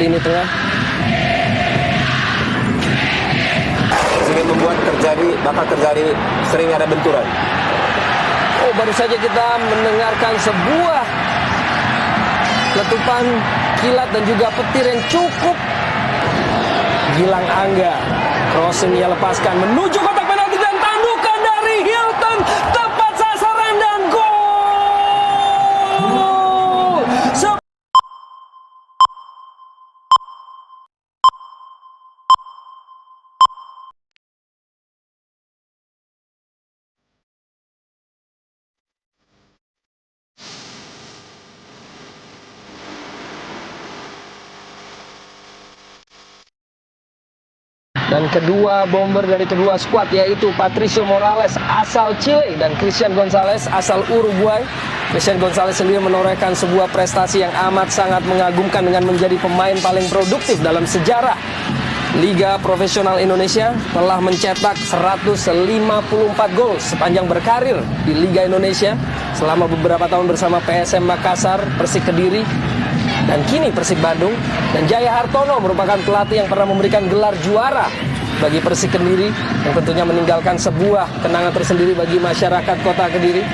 lini tengah. Sehingga membuat bakal terjadi sering ada benturan. Oh, baru saja kita mendengarkan sebuah letupan kilat dan juga petir yang cukup. Gilang Angga, crossing ia lepaskan menuju kotak penalti dan tandukan dari Hilton, tepat sasaran dan gol. Dan kedua bomber dari kedua skuad yaitu Patricio Morales asal Chile dan Christian Gonzalez asal Uruguay. Christian Gonzalez sendiri menorehkan sebuah prestasi yang amat sangat mengagumkan dengan menjadi pemain paling produktif dalam sejarah Liga Profesional Indonesia. Telah mencetak 154 gol sepanjang berkarir di Liga Indonesia selama beberapa tahun bersama PSM Makassar, Persik Kediri, dan kini Persik Bandung. Dan Jaya Hartono merupakan pelatih yang pernah memberikan gelar juara bagi Persik Kediri, yang tentunya meninggalkan sebuah kenangan tersendiri bagi masyarakat kota Kediri.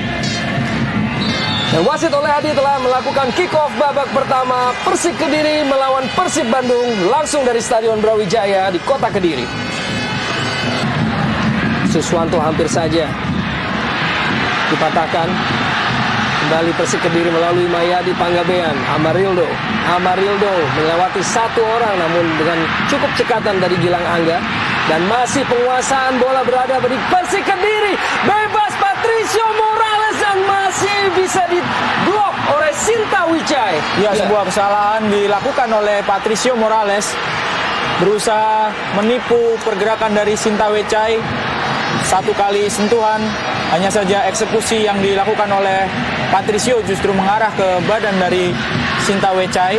Dan wasit oleh Hadi telah melakukan kick-off babak pertama Persik Kediri melawan Persib Bandung langsung dari Stadion Brawijaya di kota Kediri. Suswanto hampir saja dipatahkan. Kembali Persik Kediri melalui Mayadi Panggabean. Amarildo melewati satu orang namun dengan cukup cekatan dari Gilang Angga. Dan masih penguasaan bola berada di Persik Kediri. Bebas Patricio Morales dan masih bisa diblok oleh Sinta Wicai. Ya, sebuah kesalahan dilakukan oleh Patricio Morales. Berusaha menipu pergerakan dari Sinta Wicai. Satu kali sentuhan, hanya saja eksekusi yang dilakukan oleh Patricio justru mengarah ke badan dari Sinta Wicai.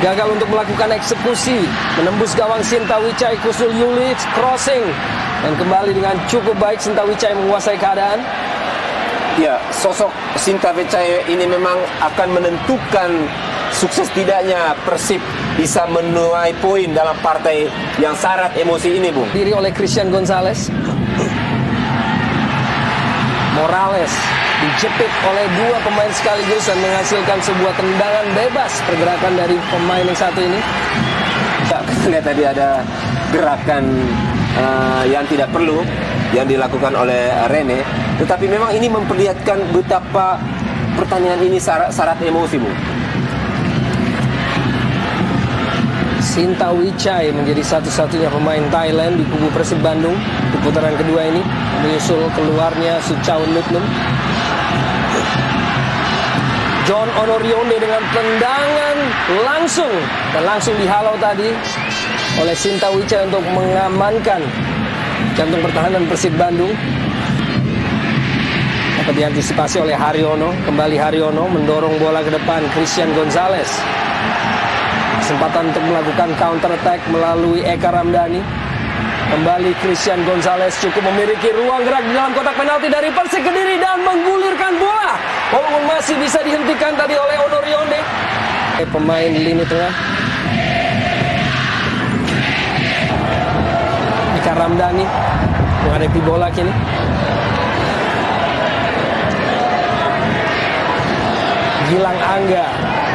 Gagal untuk melakukan eksekusi, menembus gawang Sinta Wicai, Kusul Yulic, crossing. Dan kembali dengan cukup baik Sinta Wicai menguasai keadaan. Ya, sosok Sinta Wicai ini memang akan menentukan sukses tidaknya Persib bisa menuai poin dalam partai yang syarat emosi ini, Bung. Diri oleh Christian Gonzalez. Morales dijepit oleh dua pemain sekaligus dan menghasilkan sebuah tendangan bebas pergerakan dari pemain yang satu ini. Kita lihat tadi ada gerakan yang tidak perlu yang dilakukan oleh Rene, tetapi memang ini memperlihatkan betapa pertandingan ini syarat emosi, Bu. Sinta Wicai menjadi satu-satunya pemain Thailand di kubu Persib Bandung di putaran kedua ini, menyusul keluarnya Suchaun Nutnum. John Onorionde dengan tendangan langsung dihalau tadi oleh Sinta Wicai untuk mengamankan jantung pertahanan Persib Bandung. Dapat diantisipasi oleh Haryono. Kembali Haryono mendorong bola ke depan. Christian Gonzalez kesempatan untuk melakukan counter attack melalui Eka Ramdhani. Kembali Christian Gonzalez cukup memiliki ruang gerak di dalam kotak penalti dari Persik Kediri dan menggulirkan bola. Walaupun masih bisa dihentikan tadi oleh Onorionde. Pemain lini tengah Eka Ramdhani menghadapi bola kini. Gilang Angga,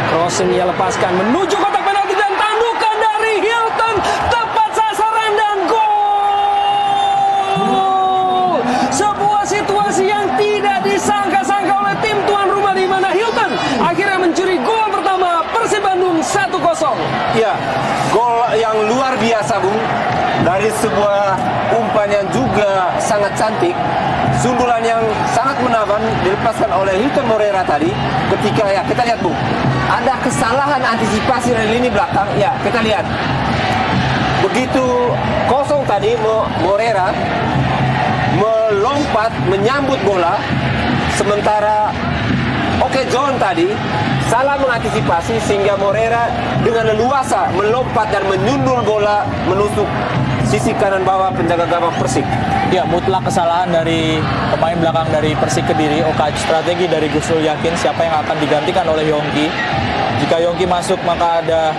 crossing ia lepaskan menuju kotak penalti dan tandukan dari Hilton, tepat sasaran dan gol. Sebuah situasi yang tidak disangka-sangka oleh tim tuan rumah, di mana Hilton akhirnya mencuri gol pertama Persib Bandung 1-0. Ya, gol yang luar biasa, Bung. Dari sebuah umpan yang juga sangat cantik, sundulan yang sangat menawan dilepaskan oleh Hilton Moreira tadi. Ketika ya kita lihat, Bung, ada kesalahan antisipasi dari lini belakang. Ya, kita lihat. Begitu kosong tadi, Moreira melompat menyambut bola, sementara John tadi salah mengantisipasi sehingga Moreira dengan leluasa melompat dan menyundul bola menusuk sisi kanan bawah penjaga gawang Persik. Ya, mutlak kesalahan dari pemain belakang dari Persik Kediri. Strategi dari Gusnul Yakin siapa yang akan digantikan oleh Yongki. Jika Yongki masuk maka ada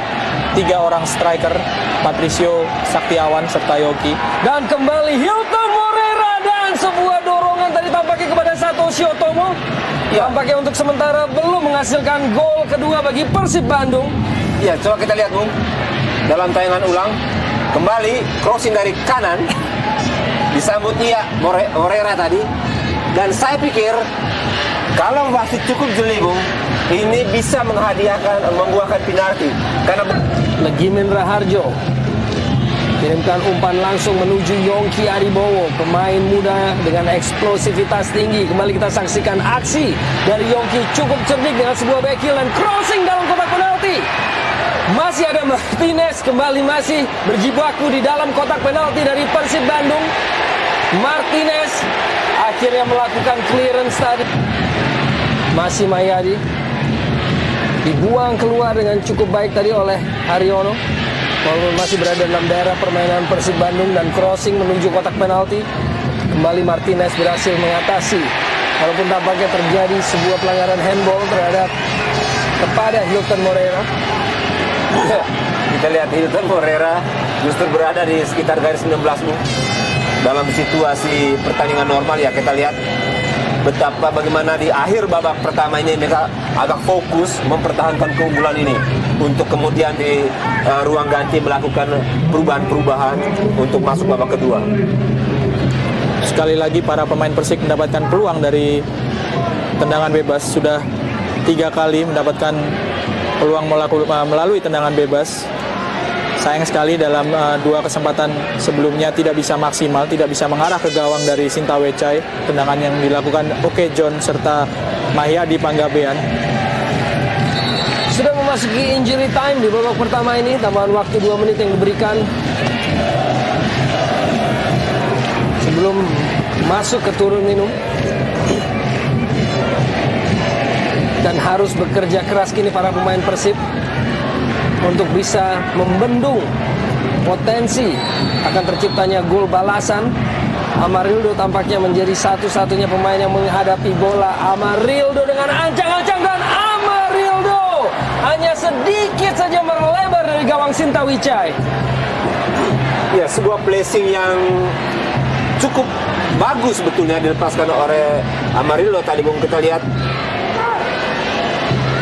3 orang striker, Patricio, Saktiawan, serta Yoki. Dan kembali Hilton Moreira dan sebuah dorongan tadi tampaknya kepada Satoshi Otomo. Ya. Tampaknya untuk sementara belum menghasilkan gol kedua bagi Persib Bandung. Ya, coba kita lihat Bung. Dalam tayangan ulang, kembali crossing dari kanan. Disambut Moreira tadi. Dan saya pikir kalau masih cukup jeli Bung, ini bisa membuahkan penalti. Karena Legimin Raharjo kirimkan umpan langsung menuju Yongki Aribowo, pemain muda dengan eksplosivitas tinggi. Kembali kita saksikan aksi dari Yongki, cukup cerdik dengan sebuah back heel dan crossing dalam kotak penalti. Masih ada Martinez, kembali masih berjibaku di dalam kotak penalti dari Persib Bandung. Martinez akhirnya melakukan clearance tadi. Masih Mayadi dibuang keluar dengan cukup baik tadi oleh Haryono, walaupun masih berada dalam daerah permainan Persib Bandung, dan crossing menuju kotak penalti. Kembali Martinez berhasil mengatasi, walaupun tampaknya terjadi sebuah pelanggaran handball kepada Hilton Moreira. kita lihat Hilton Moreira justru berada di sekitar garis 16 Bung. Dalam situasi pertandingan normal ya, kita lihat bagaimana di akhir babak pertama ini mereka agak fokus mempertahankan keunggulan ini untuk kemudian di ruang ganti melakukan perubahan-perubahan untuk masuk babak kedua. Sekali lagi para pemain Persik mendapatkan peluang dari tendangan bebas. Sudah 3 kali mendapatkan peluang melalui tendangan bebas. Sayang sekali dalam 2 kesempatan sebelumnya tidak bisa maksimal, tidak bisa mengarah ke gawang dari Sintawecai. Tendangan yang dilakukan Oke John serta Mahyadi Panggabean. Sudah memasuki injury time di babak pertama ini, tambahan waktu 2 menit yang diberikan sebelum masuk ke turun minum. Dan harus bekerja keras kini para pemain Persib untuk bisa membendung potensi akan terciptanya gol balasan. Amarildo tampaknya menjadi satu-satunya pemain yang menghadapi bola. Amarildo dengan ancang-ancang, dan Amarildo hanya sedikit saja melebar dari gawang Sintawicai. Ya, sebuah placing yang cukup bagus sebetulnya dilepaskan oleh Amarildo tadi Bung. Kita lihat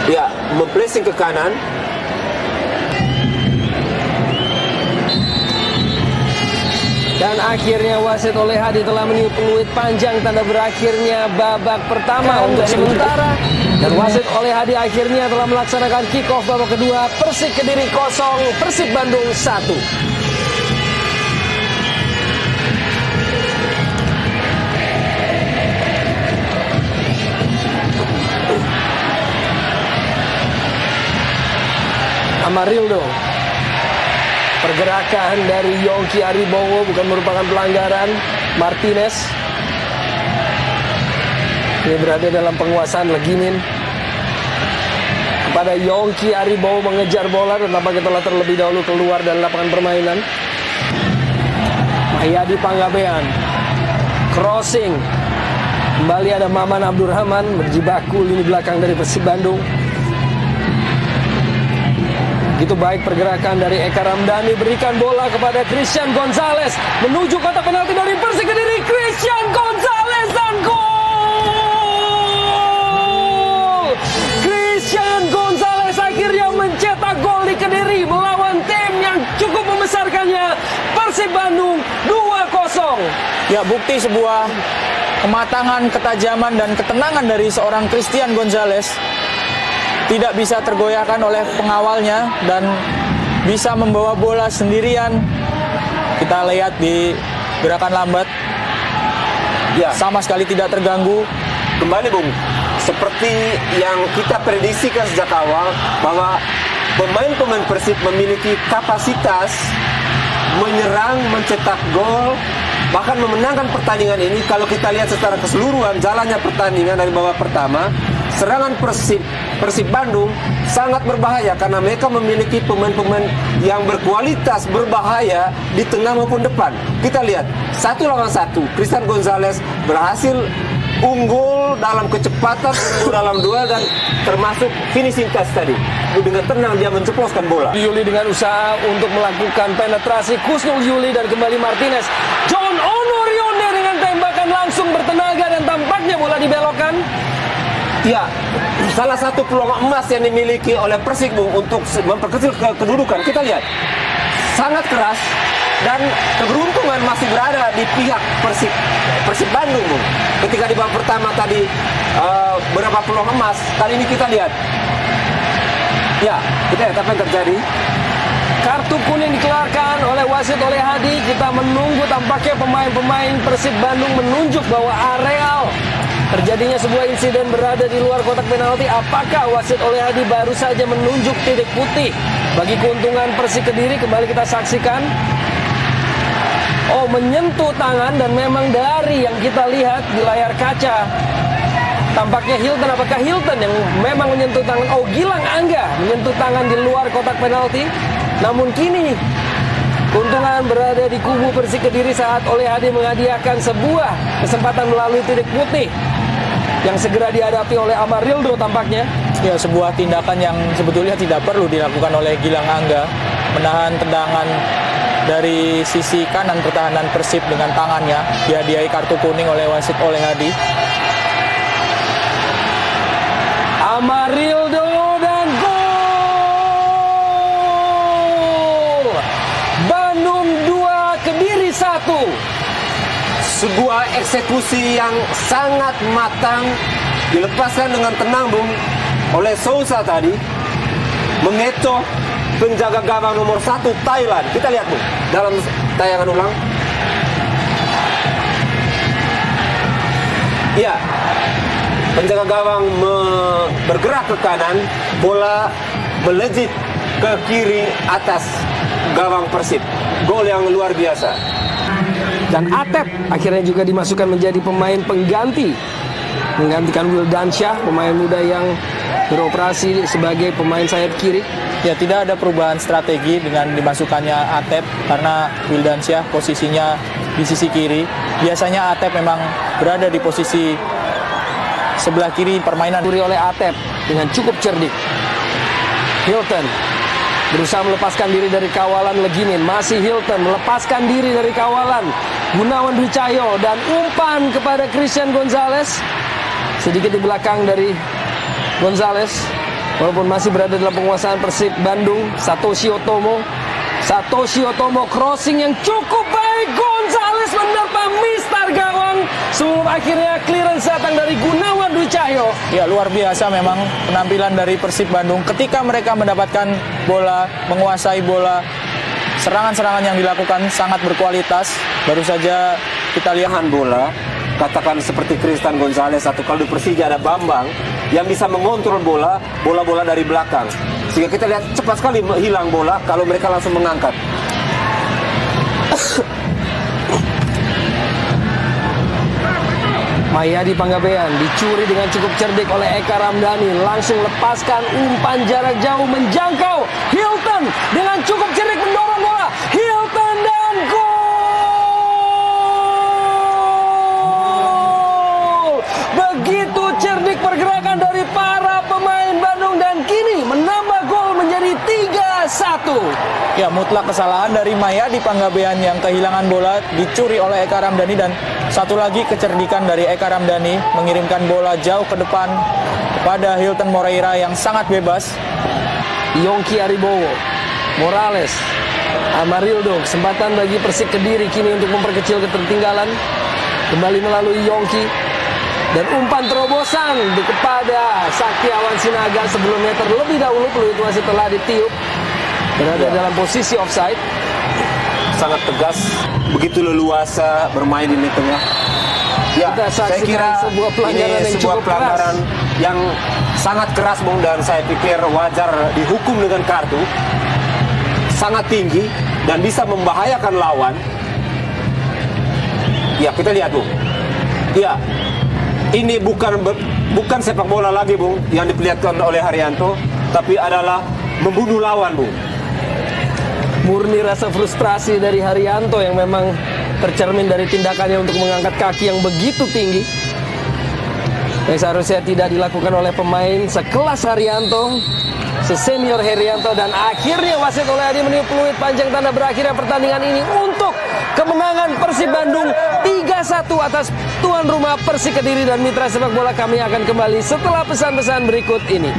ya, memplacing ke kanan. Dan akhirnya wasit oleh Hadi telah meniup peluit panjang tanda berakhirnya babak pertama untuk sementara. Dan wasit oleh Hadi akhirnya telah melaksanakan kick off babak kedua. Persik Kediri 0, Persib Bandung 1. Amarildo, pergerakan dari Yongki Aribowo bukan merupakan pelanggaran. Martinez ini berada dalam penguasaan Legimin. Kepada Yongki Aribowo mengejar bola dan tampaknya telah terlebih dahulu keluar dari lapangan permainan. Mahyadi Panggabean, crossing. Kembali ada Maman Abdurrahman berjibaku lini belakang dari Persib Bandung. Begitu baik pergerakan dari Eka Ramdhani, berikan bola kepada Christian Gonzalez menuju kotak penalti dari Persik Kediri. Christian Gonzalez dan gol! Christian Gonzalez akhirnya mencetak gol di Kediri melawan tim yang cukup membesarkannya, Persib Bandung 2-0. Ya, bukti sebuah kematangan, ketajaman, dan ketenangan dari seorang Christian Gonzalez. Tidak bisa tergoyahkan oleh pengawalnya dan bisa membawa bola sendirian. Kita lihat di gerakan lambat, Ya, sama sekali tidak terganggu. kembali Bung, seperti yang kita prediksikan sejak awal bahwa pemain-pemain Persib memiliki kapasitas menyerang, mencetak gol, bahkan memenangkan pertandingan ini. Kalau kita lihat secara keseluruhan jalannya pertandingan dari babak pertama, serangan Persib Bandung sangat berbahaya karena mereka memiliki pemain-pemain yang berkualitas, berbahaya di tengah maupun depan. Kita lihat 1 lawan 1, Christian Gonzalez berhasil unggul unggul dalam kecepatan, unggul dalam duel, dan termasuk finishing touch tadi. Dengan tenang dia menceploskan bola. Yuli dengan usaha untuk melakukan penetrasi. Kusnul Yuli dan kembali Martinez. John Onorione dengan tembakan langsung bertenaga dan tampaknya bola dibelokkan. Ya, salah satu peluang emas yang dimiliki oleh Persik, Bung, untuk memperkecil kedudukan. Kita lihat, sangat keras dan keberuntungan masih berada di pihak Persib Bandung, Bung. Ketika di babak pertama tadi beberapa peluang emas, kali ini kita lihat. Ya, kita lihat apa yang terjadi. Kartu kuning dikeluarkan oleh wasit oleh Hadi. Kita menunggu, tampaknya pemain-pemain Persib Bandung menunjuk bahwa areal terjadinya sebuah insiden berada di luar kotak penalti. Apakah wasit oleh Hadi baru saja menunjuk titik putih bagi keuntungan Persik Kediri? Kembali kita saksikan. Oh, menyentuh tangan, dan memang dari yang kita lihat di layar kaca tampaknya Hilton. Apakah Hilton yang memang menyentuh tangan? Oh, Gilang Angga menyentuh tangan di luar kotak penalti. Namun kini keuntungan berada di kubu Persik Kediri saat oleh Hadi menghadiahkan sebuah kesempatan melalui titik putih yang segera dihadapi oleh Amarildo tampaknya. Ya, sebuah tindakan yang sebetulnya tidak perlu dilakukan oleh Gilang Angga, menahan tendangan dari sisi kanan pertahanan Persib dengan tangannya. Dihadiahi kartu kuning oleh wasit oleh Hadi. Amarildo dan gol! Bandung 2, Kediri 1. Sebuah eksekusi yang sangat matang, dilepaskan dengan tenang, Bung, oleh Sousa tadi, mengecoh penjaga gawang nomor 1 Thailand. Kita lihat, Bung, dalam tayangan ulang. Ya, penjaga gawang bergerak ke kanan, bola melejit ke kiri atas gawang Persib. Gol yang luar biasa. Dan Atep akhirnya juga dimasukkan menjadi pemain pengganti, menggantikan Wildansyah, pemain muda yang beroperasi sebagai pemain sayap kiri. Ya, tidak ada perubahan strategi dengan dimasukkannya Atep, karena Wildansyah posisinya di sisi kiri. Biasanya Atep memang berada di posisi sebelah kiri permainan. Oleh Atep dengan cukup cerdik. Hilton berusaha melepaskan diri dari kawalan Legimin. Masih Hilton melepaskan diri dari kawalan Gunawan Dwi Cahyo, dan umpan kepada Christian Gonzalez. Sedikit di belakang dari Gonzalez, walaupun masih berada dalam penguasaan Persib Bandung. Satoshi Otomo crossing yang cukup baik. Gonzalez menerpa mistar gawang sebelum akhirnya clearance datang dari Gunawan Dwi Cahyo. Ya, luar biasa memang penampilan dari Persib Bandung ketika mereka mendapatkan bola, menguasai bola. Serangan-serangan yang dilakukan sangat berkualitas. Baru saja kita lihat bola, katakan seperti Christian Gonzalez, atau kalau di Persija ada Bambang yang bisa mengontrol bola-bola dari belakang. Sehingga kita lihat cepat sekali hilang bola kalau mereka langsung mengangkat. Mayadi Panggabean dicuri dengan cukup cerdik oleh Eka Ramdhani. Langsung lepaskan umpan jarak jauh menjangkau Hilton dengan cukup cerdik mendorong bola. Hilton dan gol! Begitu cerdik pergerakan dari para pemain Bandung, dan kini menambah gol menjadi 3-1. ya mutlak kesalahan dari Mayadi Panggabean yang kehilangan bola, dicuri oleh Eka Ramdhani, dan satu lagi kecerdikan dari Eka Ramdhani mengirimkan bola jauh ke depan kepada Hilton Moreira yang sangat bebas. Yongki Aribowo, Morales, Amarildo, kesempatan bagi Persik Kediri kini untuk memperkecil ketertinggalan. Kembali melalui Yongki, dan umpan terobosan kepada Saktiawan Sinaga sebelumnya terlebih dahulu peluit wasit telah ditiup, berada dalam posisi offside. Sangat tegas, begitu leluasa bermain di tengah. Ya, Kita saya saksikan kira sebuah pelanggaran ini yang sebuah cukup pelanggaran yang sangat keras, Bung, dan saya pikir wajar dihukum dengan kartu. Sangat tinggi dan bisa membahayakan lawan. Ya, kita lihat, Bung. Ya, ini bukan sepak bola lagi, Bung, yang diperlihatkan oleh Haryanto, tapi adalah membunuh lawan, Bung. Murni rasa frustrasi dari Haryanto yang memang tercermin dari tindakannya untuk mengangkat kaki yang begitu tinggi. yang seharusnya tidak dilakukan oleh pemain sekelas Haryanto, sesenior Herianto, dan akhirnya wasit oleh Adi meniup peluit panjang tanda berakhirnya pertandingan ini untuk kemenangan Persib Bandung 3-1 atas tuan rumah Persik Kediri dan mitra sepak bola. Kami akan kembali setelah pesan-pesan berikut ini.